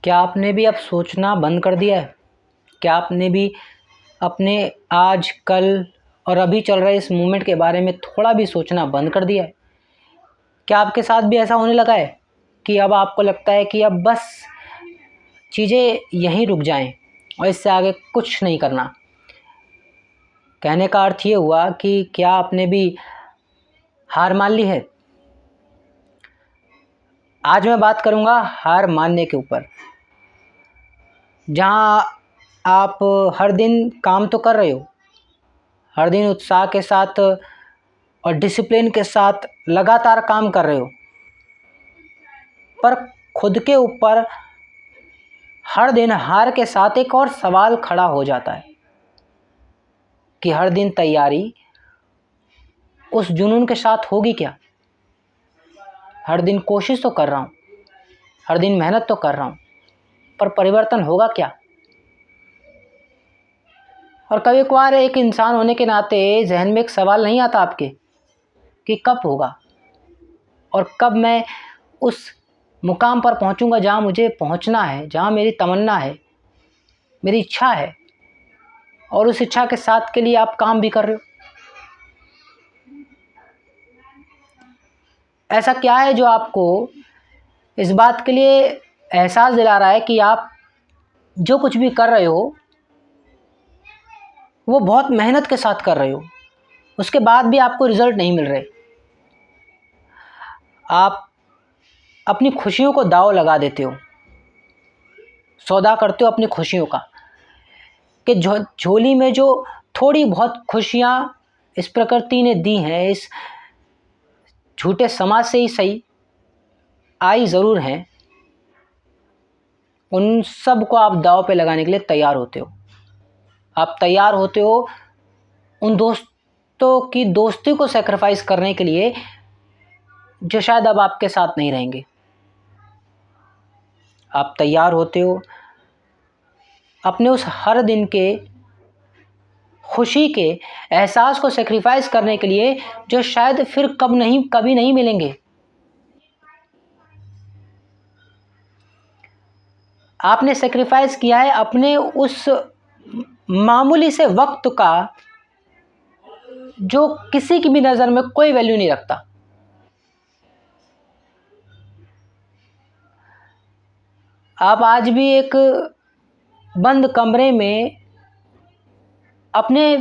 क्या आपने भी अब सोचना बंद कर दिया है? क्या आपने भी अपने आज, कल और अभी चल रहे इस मोमेंट के बारे में थोड़ा भी सोचना बंद कर दिया है? क्या आपके साथ भी ऐसा होने लगा है कि अब आपको लगता है कि अब बस चीज़ें यहीं रुक जाएं और इससे आगे कुछ नहीं करना? कहने का अर्थ ये हुआ कि क्या आपने भी हार मान ली है? आज मैं बात करूंगा हार मानने के ऊपर। जहां आप हर दिन काम तो कर रहे हो, हर दिन उत्साह के साथ और डिसिप्लिन के साथ लगातार काम कर रहे हो, पर खुद के ऊपर हर दिन हार के साथ एक और सवाल खड़ा हो जाता है कि हर दिन तैयारी उस जुनून के साथ होगी क्या? हर दिन कोशिश तो कर रहा हूँ, हर दिन मेहनत तो कर रहा हूँ, पर परिवर्तन होगा क्या? और कभी कभार एक इंसान होने के नाते जहन में एक सवाल नहीं आता आपके कि कब होगा और कब मैं उस मुकाम पर पहुंचूंगा जहां मुझे पहुंचना है, जहां मेरी तमन्ना है, मेरी इच्छा है, और उस इच्छा के साथ के लिए आप काम भी कर रहे हो। ऐसा क्या है जो आपको इस बात के लिए एहसास दिला रहा है कि आप जो कुछ भी कर रहे हो वो बहुत मेहनत के साथ कर रहे हो, उसके बाद भी आपको रिजल्ट नहीं मिल रहे? आप अपनी खुशियों को दांव लगा देते हो, सौदा करते हो अपनी खुशियों का कि झोली में जो थोड़ी बहुत खुशियां इस प्रकृति ने दी हैं, इस झूठे समाज से ही सही आई ज़रूर हैं, उन सब को आप दांव पे लगाने के लिए तैयार होते हो। आप तैयार होते हो उन दोस्तों की दोस्ती को सेक्रीफाइस करने के लिए जो शायद अब आपके साथ नहीं रहेंगे। आप तैयार होते हो अपने उस हर दिन के खुशी के एहसास को सेक्रीफाइस करने के लिए जो शायद फिर कभी नहीं मिलेंगे। आपने सेक्रीफाइस किया है अपने उस मामूली से वक्त का जो किसी की भी नज़र में कोई वैल्यू नहीं रखता। आप आज भी एक बंद कमरे में अपने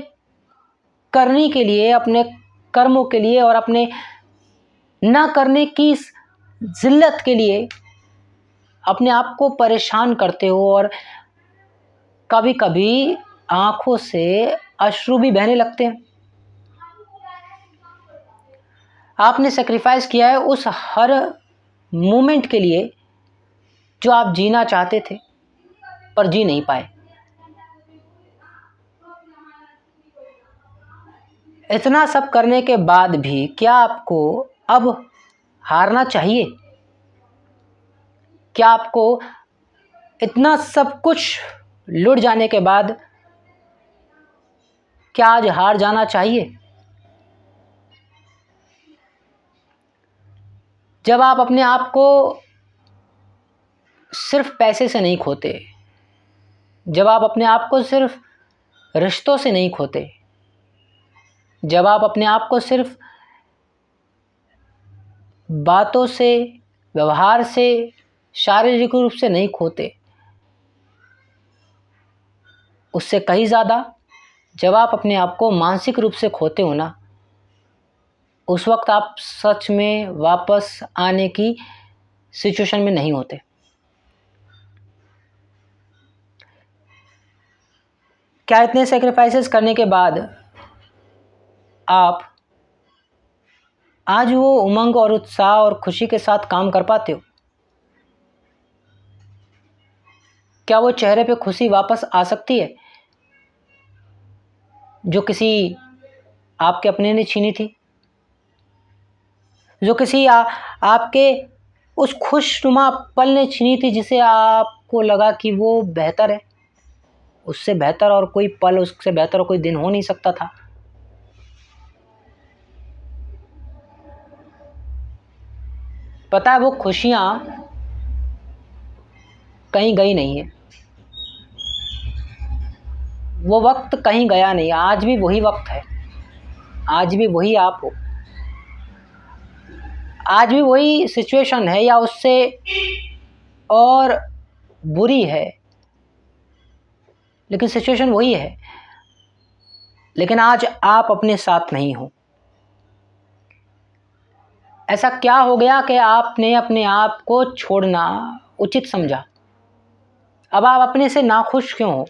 करने के लिए, अपने कर्मों के लिए और अपने ना करने की जिल्लत के लिए अपने आप को परेशान करते हो और कभी कभी आंखों से अश्रु भी बहने लगते हैं। आपने सेक्रीफाइस किया है उस हर मोमेंट के लिए जो आप जीना चाहते थे पर जी नहीं पाए। इतना सब करने के बाद भी क्या आपको अब हारना चाहिए? क्या आपको इतना सब कुछ लुट जाने के बाद क्या आज हार जाना चाहिए? जब आप अपने आप को सिर्फ पैसे से नहीं खोते, जब आप अपने आप को सिर्फ रिश्तों से नहीं खोते, जब आप अपने आप को सिर्फ बातों से, व्यवहार से, शारीरिक रूप से नहीं खोते, उससे कहीं ज़्यादा जब आप अपने आप को मानसिक रूप से खोते हो ना, उस वक्त आप सच में वापस आने की सिचुएशन में नहीं होते। क्या इतने सेक्रीफाइसेस करने के बाद आप आज वो उमंग और उत्साह और खुशी के साथ काम कर पाते हो? क्या वो चेहरे पे खुशी वापस आ सकती है जो किसी आपके अपने ने छीनी थी, जो किसी आपके उस खुशनुमा पल ने छीनी थी, जिसे आपको लगा कि वो बेहतर है, उससे बेहतर और कोई पल, उससे बेहतर और कोई दिन हो नहीं सकता था? पता है वो खुशियाँ कहीं गई नहीं है, वो वक्त कहीं गया नहीं, आज भी वही वक्त है, आज भी वही आप हो, आज भी वही सिचुएशन है या उससे और बुरी है, लेकिन सिचुएशन वही है। लेकिन आज आप अपने साथ नहीं हो। ऐसा क्या हो गया कि आपने अपने आप को छोड़ना उचित समझा? अब आप अपने से नाखुश क्यों हो?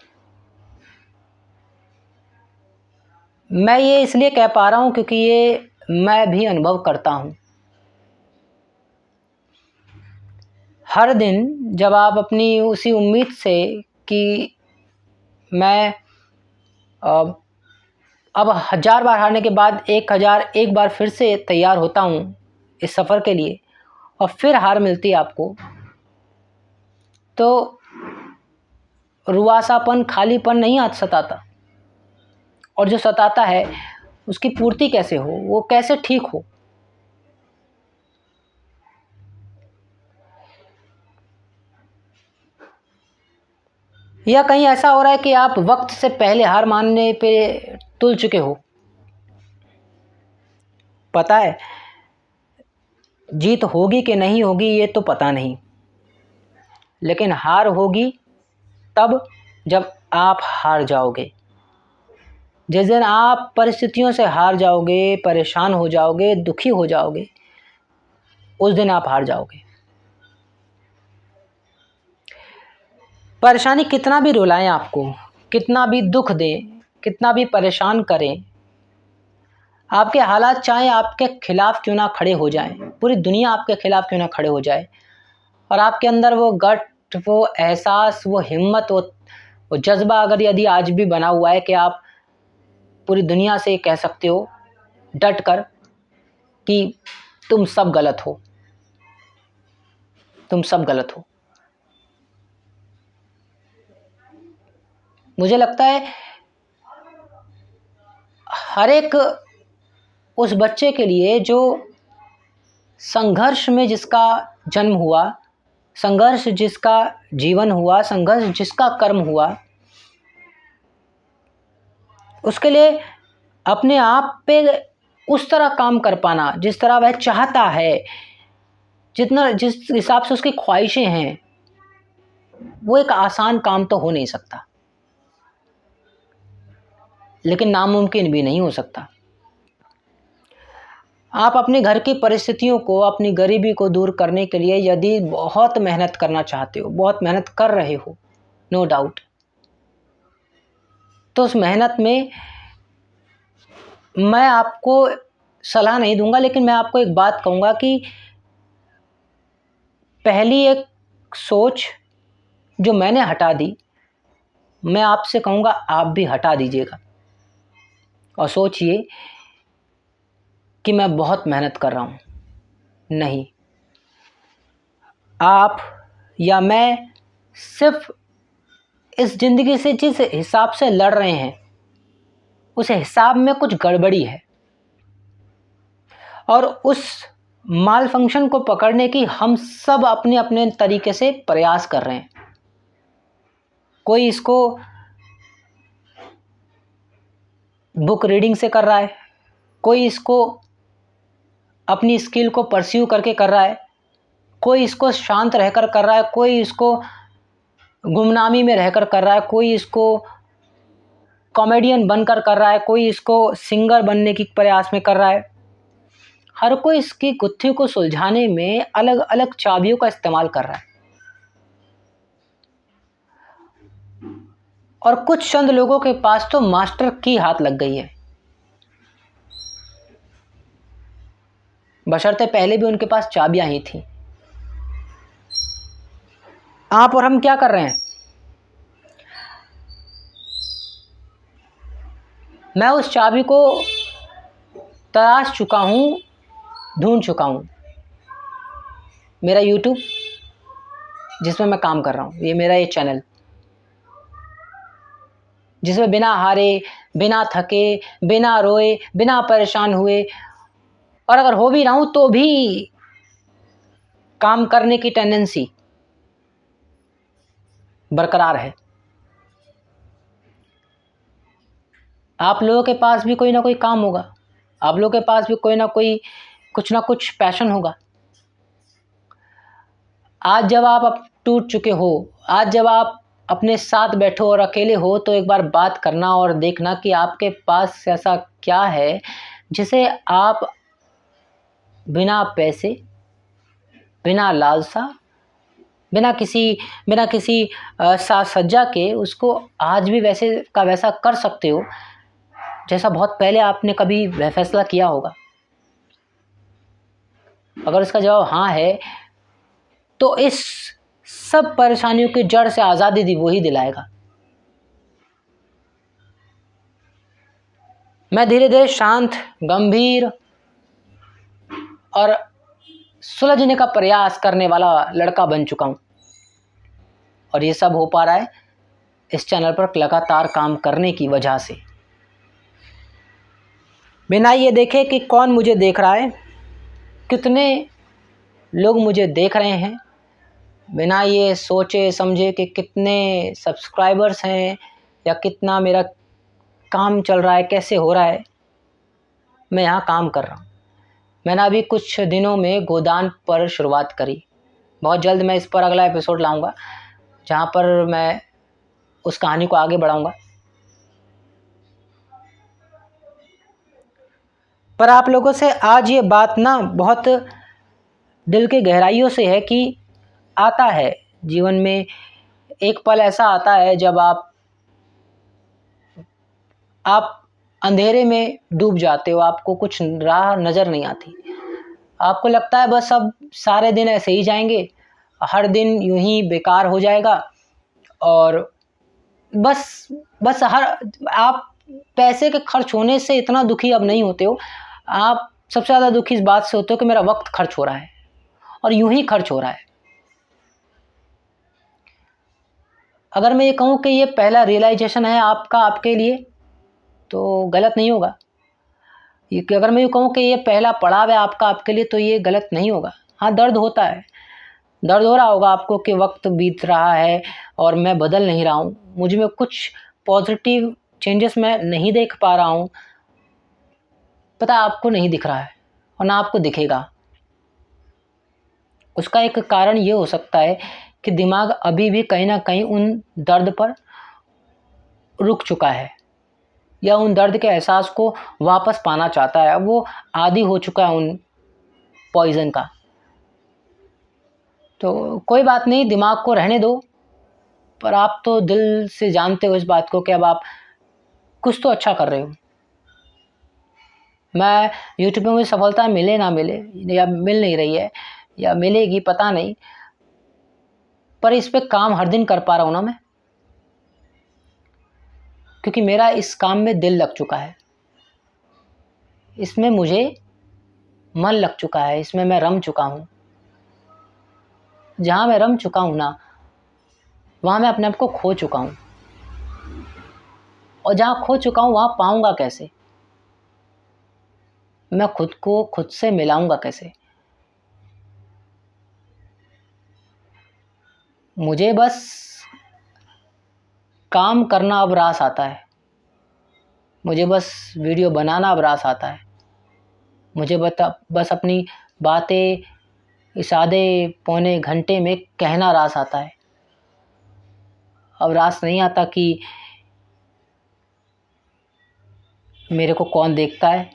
मैं ये इसलिए कह पा रहा हूं क्योंकि ये मैं भी अनुभव करता हूं। हर दिन जब आप अपनी उसी उम्मीद से कि मैं अब 1000 बार हारने के बाद 1001 बार फिर से तैयार होता हूं इस सफ़र के लिए, और फिर हार मिलती है आपको, तो रुआसापन, खालीपन नहीं आज सताता, और जो सताता है उसकी पूर्ति कैसे हो, वो कैसे ठीक हो? या कहीं ऐसा हो रहा है कि आप वक्त से पहले हार मानने पे तुल चुके हो? पता है जीत होगी कि नहीं होगी ये तो पता नहीं, लेकिन हार होगी तब जब आप हार जाओगे। जिस दिन आप परिस्थितियों से हार जाओगे, परेशान हो जाओगे, दुखी हो जाओगे, उस दिन आप हार जाओगे। परेशानी कितना भी रुलाएं आपको, कितना भी दुख दें, कितना भी परेशान करें, आपके हालात चाहे आपके खिलाफ क्यों ना खड़े हो जाएं, पूरी दुनिया आपके खिलाफ क्यों ना खड़े हो जाए, और आपके अंदर वो गट, वो एहसास, वो हिम्मत, वो जज्बा अगर यदि आज भी बना हुआ है कि आप पूरी दुनिया से कह सकते हो डट कर कि तुम सब गलत हो, तुम सब गलत हो। मुझे लगता है हर एक उस बच्चे के लिए जो संघर्ष में जिसका जन्म हुआ, संघर्ष जिसका जीवन हुआ, संघर्ष जिसका कर्म हुआ, उसके लिए अपने आप पे उस तरह काम कर पाना जिस तरह वह चाहता है, जितना जिस हिसाब से उसकी ख्वाहिशें हैं, वो एक आसान काम तो हो नहीं सकता, लेकिन नामुमकिन भी नहीं हो सकता। आप अपने घर की परिस्थितियों को, अपनी गरीबी को दूर करने के लिए यदि बहुत मेहनत करना चाहते हो, बहुत मेहनत कर रहे हो, नो डाउट, तो उस मेहनत में मैं आपको सलाह नहीं दूंगा, लेकिन मैं आपको एक बात कहूँगा कि पहली एक सोच जो मैंने हटा दी, मैं आपसे कहूँगा आप भी हटा दीजिएगा, और सोचिए कि मैं बहुत मेहनत कर रहा हूँ। नहीं, आप या मैं सिर्फ इस ज़िंदगी से जिस हिसाब से लड़ रहे हैं, उस हिसाब में कुछ गड़बड़ी है, और उस माल फंक्शन को पकड़ने की हम सब अपने अपने तरीके से प्रयास कर रहे हैं। कोई इसको बुक रीडिंग से कर रहा है, कोई इसको अपनी स्किल को परस्यू करके कर रहा है, कोई इसको शांत रहकर कर रहा है, कोई इसको गुमनामी में रहकर कर रहा है, कोई इसको कॉमेडियन बनकर कर रहा है, कोई इसको सिंगर बनने की प्रयास में कर रहा है। हर कोई इसकी गुत्थी को सुलझाने में अलग अलग चाबियों का इस्तेमाल कर रहा है, और कुछ चंद लोगों के पास तो मास्टर की हाथ लग गई है, बशर्ते पहले भी उनके पास चाबियां ही थी। आप और हम क्या कर रहे हैं? मैं उस चाबी को तलाश चुका हूं, ढूंढ चुका हूं। मेरा यूट्यूब जिसमें मैं काम कर रहा हूं, ये मेरा ये चैनल जिसमें बिना हारे, बिना थके, बिना रोए, बिना परेशान हुए, और अगर हो भी रहा हूं तो भी काम करने की टेंडेंसी, बरकरार है। आप लोगों के पास भी कोई ना कोई काम होगा, आप लोगों के पास भी कोई ना कोई कुछ ना कुछ पैशन होगा। आज जब आप अब टूट चुके हो, आज जब आप अपने साथ बैठो और अकेले हो, तो एक बार बात करना और देखना कि आपके पास ऐसा क्या है जिसे आप बिना पैसे, बिना लालसा, बिना किसी साज सज्जा के उसको आज भी वैसे का वैसा कर सकते हो जैसा बहुत पहले आपने कभी वह फैसला किया होगा। अगर इसका जवाब हाँ है तो इस सब परेशानियों की जड़ से आज़ादी दी वही दिलाएगा। मैं धीरे धीरे शांत, गंभीर और सुलझने का प्रयास करने वाला लड़का बन चुका हूँ, और ये सब हो पा रहा है इस चैनल पर लगातार काम करने की वजह से। बिना ये देखे कि कौन मुझे देख रहा है, कितने लोग मुझे देख रहे हैं, बिना ये सोचे समझे कि कितने सब्सक्राइबर्स हैं या कितना मेरा काम चल रहा है, कैसे हो रहा है, मैं यहाँ काम कर रहा हूँ। मैंने अभी कुछ दिनों में गोदान पर शुरुआत करी। बहुत जल्द मैं इस पर अगला एपिसोड लाऊंगा जहाँ पर मैं उस कहानी को आगे बढ़ाऊंगा। पर आप लोगों से आज ये बात ना बहुत दिल के गहराइयों से है कि आता है जीवन में एक पल ऐसा आता है जब आप अंधेरे में डूब जाते हो, आपको कुछ राह नज़र नहीं आती, आपको लगता है बस अब सारे दिन ऐसे ही जाएंगे, हर दिन यूं ही बेकार हो जाएगा, और बस आप पैसे के खर्च होने से इतना दुखी अब नहीं होते हो, आप सबसे ज़्यादा दुखी इस बात से होते हो कि मेरा वक्त खर्च हो रहा है और यूं ही खर्च हो रहा है। अगर मैं ये कहूँ कि ये पहला रियलाइजेशन है आपका आपके लिए तो गलत नहीं होगा। अगर मैं ये कहूँ कि ये पहला पड़ाव है आपका आपके लिए तो ये गलत नहीं होगा। हाँ, दर्द होता है, दर्द हो रहा होगा आपको कि वक्त बीत रहा है और मैं बदल नहीं रहा हूँ, मुझ में कुछ पॉजिटिव चेंजेस मैं नहीं देख पा रहा हूँ। पता आपको नहीं दिख रहा है और ना आपको दिखेगा। उसका एक कारण ये हो सकता है कि दिमाग अभी भी कहीं ना कहीं उन दर्द पर रुक चुका है या उन दर्द के एहसास को वापस पाना चाहता है। वो आदी हो चुका है उन पॉइज़न का। तो कोई बात नहीं, दिमाग को रहने दो, पर आप तो दिल से जानते हो इस बात को कि अब आप कुछ तो अच्छा कर रहे हो। मैं यूट्यूब में मुझे सफलता मिले ना मिले या मिल नहीं रही है या मिलेगी पता नहीं, पर इस पे काम हर दिन कर पा रहा हूँ ना मैं, क्योंकि मेरा इस काम में दिल लग चुका है, इसमें मुझे मन लग चुका है, इसमें मैं रम चुका हूँ। जहाँ मैं रम चुका हूँ ना, वहाँ मैं अपने आप को खो चुका हूँ, और जहाँ खो चुका हूँ वहाँ पाऊँगा कैसे, मैं खुद को खुद से मिलाऊंगा कैसे। मुझे बस काम करना अब रास आता है, मुझे बस वीडियो बनाना अब रास आता है, मुझे बस अपनी बातें इस आधे पौने घंटे में कहना रास आता है। अब रास नहीं आता कि मेरे को कौन देखता है।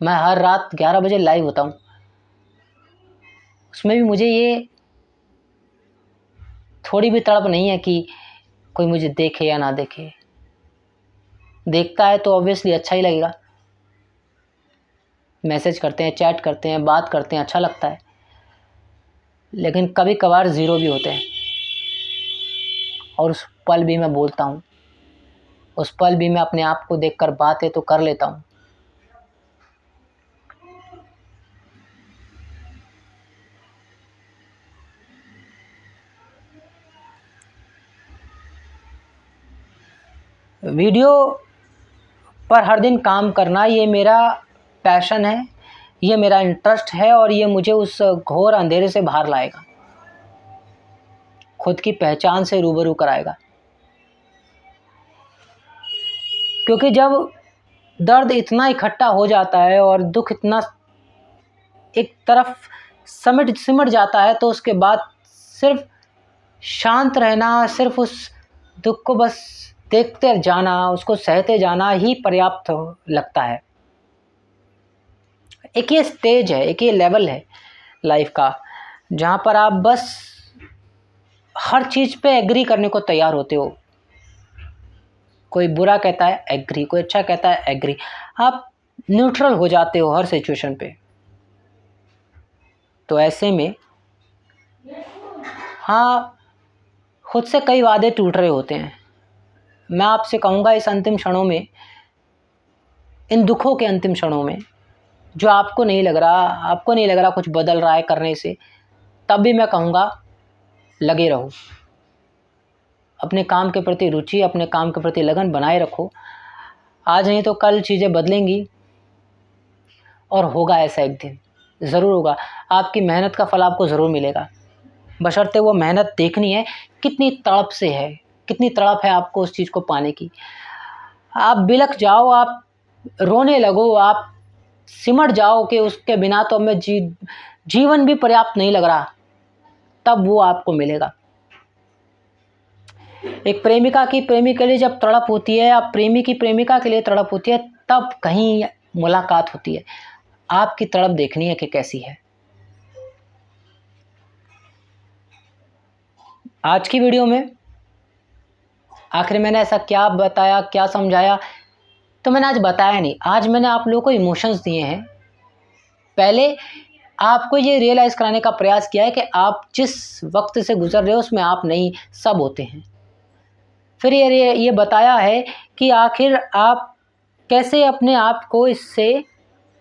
मैं हर रात 11 बजे लाइव होता हूँ, उसमें भी मुझे ये थोड़ी भी तड़प नहीं है कि कोई मुझे देखे या ना देखे। देखता है तो ऑब्वियसली अच्छा ही लगेगा, मैसेज करते हैं, चैट करते हैं, बात करते हैं, अच्छा लगता है, लेकिन कभी कभार ज़ीरो भी होते हैं, और उस पल भी मैं बोलता हूँ, उस पल भी मैं अपने आप को देखकर बातें तो कर लेता हूँ। वीडियो पर हर दिन काम करना ये मेरा पैशन है, ये मेरा इंटरेस्ट है, और ये मुझे उस घोर अंधेरे से बाहर लाएगा। खुद की पहचान से रूबरू कराएगा। क्योंकि जब दर्द इतना इकट्ठा हो जाता है और दुख इतना एक तरफ सिमट जाता है, तो उसके बाद सिर्फ शांत रहना, सिर्फ उस दुख को बस देखते जाना, उसको सहते जाना ही पर्याप्त लगता है। एक ये स्टेज है, एक ये लेवल है लाइफ का, जहाँ पर आप बस हर चीज़ पे एग्री करने को तैयार होते हो। कोई बुरा कहता है एग्री, कोई अच्छा कहता है एग्री, आप न्यूट्रल हो जाते हो हर सिचुएशन पे। तो ऐसे में हाँ, खुद से कई वादे टूट रहे होते हैं। मैं आपसे कहूँगा इस अंतिम क्षणों में, इन दुखों के अंतिम क्षणों में, जो आपको नहीं लग रहा कुछ बदल रहा है करने से, तब भी मैं कहूँगा लगे रहो। अपने काम के प्रति रुचि, अपने काम के प्रति लगन बनाए रखो। आज नहीं तो कल चीज़ें बदलेंगी और होगा ऐसा एक दिन, ज़रूर होगा। आपकी मेहनत का फल आपको ज़रूर मिलेगा, बशर्ते वो मेहनत देखनी है कितनी तड़प से है, कितनी तड़प है आपको उस चीज़ को पाने की। आप बिलख जाओ, आप रोने लगो, आप सिमट जाओ कि उसके बिना तो हमें जीवन भी पर्याप्त नहीं लग रहा, तब वो आपको मिलेगा। एक प्रेमिका की प्रेमी के लिए जब तड़प होती है, या प्रेमी की प्रेमिका के लिए तड़प होती है, तब कहीं मुलाकात होती है। आपकी तड़प देखनी है कि कैसी है। आज की वीडियो में आखिर मैंने ऐसा क्या बताया, क्या समझाया, तो मैंने आज बताया नहीं। आज मैंने आप लोगों को इमोशंस दिए हैं। पहले आपको ये रियलाइज़ कराने का प्रयास किया है कि आप जिस वक्त से गुजर रहे हो उसमें आप नहीं, सब होते हैं। फिर ये बताया है कि आखिर आप कैसे अपने आप को इससे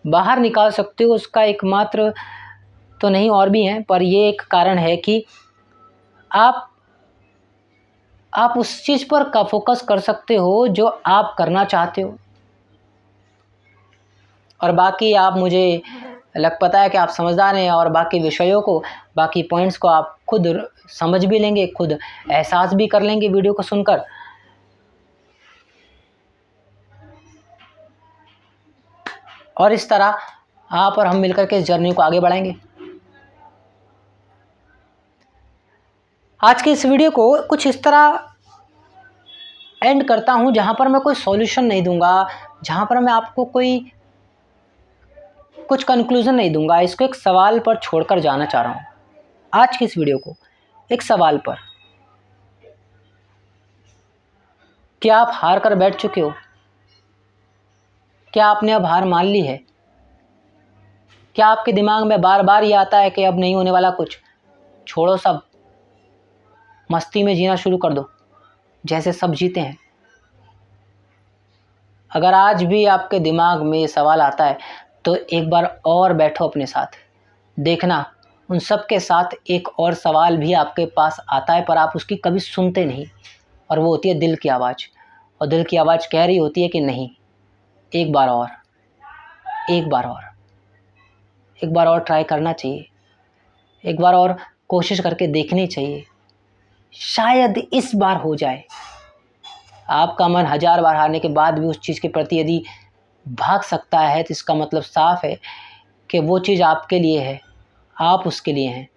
बाहर निकाल सकते हो। उसका एकमात्र तो नहीं, और भी हैं, पर ये एक कारण है कि आप उस चीज़ पर का फोकस कर सकते हो जो आप करना चाहते हो। और बाकी आप, मुझे लग पता है कि आप समझदार हैं, और बाकी विषयों को, बाकी पॉइंट्स को आप खुद समझ भी लेंगे, खुद एहसास भी कर लेंगे वीडियो को सुनकर। और इस तरह आप और हम मिलकर के इस जर्नी को आगे बढ़ाएंगे। आज के इस वीडियो को कुछ इस तरह एंड करता हूं, जहां पर मैं कोई सॉल्यूशन नहीं दूंगा, जहां पर मैं आपको कुछ कंक्लूजन नहीं दूंगा। इसको एक सवाल पर छोड़कर जाना चाह रहा हूं। आज की इस वीडियो को एक सवाल पर, क्या आप हार कर बैठ चुके हो? क्या आपने अब हार मान ली है? क्या आपके दिमाग में बार बार ये आता है कि अब नहीं होने वाला कुछ, छोड़ो सब, मस्ती में जीना शुरू कर दो जैसे सब जीते हैं? अगर आज भी आपके दिमाग में ये सवाल आता है, तो एक बार और बैठो अपने साथ, देखना उन सब के साथ एक और सवाल भी आपके पास आता है, पर आप उसकी कभी सुनते नहीं। और वो होती है दिल की आवाज़। और दिल की आवाज़ कह रही होती है कि नहीं, एक बार और, एक बार और, एक बार और ट्राई करना चाहिए, एक बार और कोशिश करके देखनी चाहिए, शायद इस बार हो जाए। आपका मन 1000 बार हारने के बाद भी उस चीज़ के प्रति यदि भाग सकता है, तो इसका मतलब साफ है कि वो चीज़ आपके लिए है, आप उसके लिए हैं।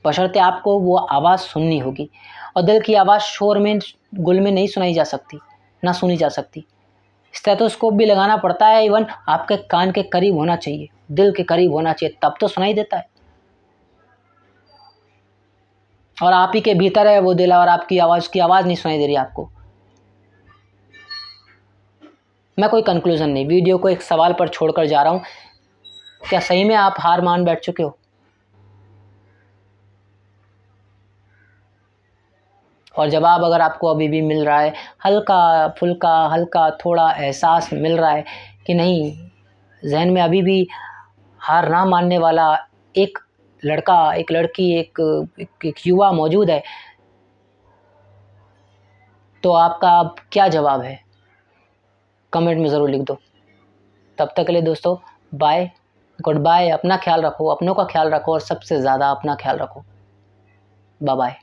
बशर्ते आपको वो आवाज़ सुननी होगी। और दिल की आवाज़ शोर में, गुल में नहीं सुनाई जा सकती, ना सुनी जा सकती। स्टेथोस्कोप भी लगाना पड़ता है, इवन आपके कान के करीब होना चाहिए, दिल के करीब होना चाहिए, तब तो सुनाई देता है। और आप ही के भीतर है वो दिल, और आपकी आवाज़ की आवाज़ नहीं सुनाई दे रही आपको। मैं कोई कंक्लूजन नहीं, वीडियो को एक सवाल पर छोड़कर जा रहा हूँ। क्या सही में आप हार मान बैठ चुके हो? और जवाब अगर आपको अभी भी मिल रहा है, हल्का फुल्का, हल्का थोड़ा एहसास मिल रहा है कि नहीं, जहन में अभी भी हार ना मानने वाला एक लड़का, एक लड़की, एक युवा मौजूद है, तो आपका अब क्या जवाब है, कमेंट में ज़रूर लिख दो। तब तक के लिए दोस्तों, बाय, गुड बाय। अपना ख्याल रखो, अपनों का ख्याल रखो, और सबसे ज़्यादा अपना ख्याल रखो। Bye bye.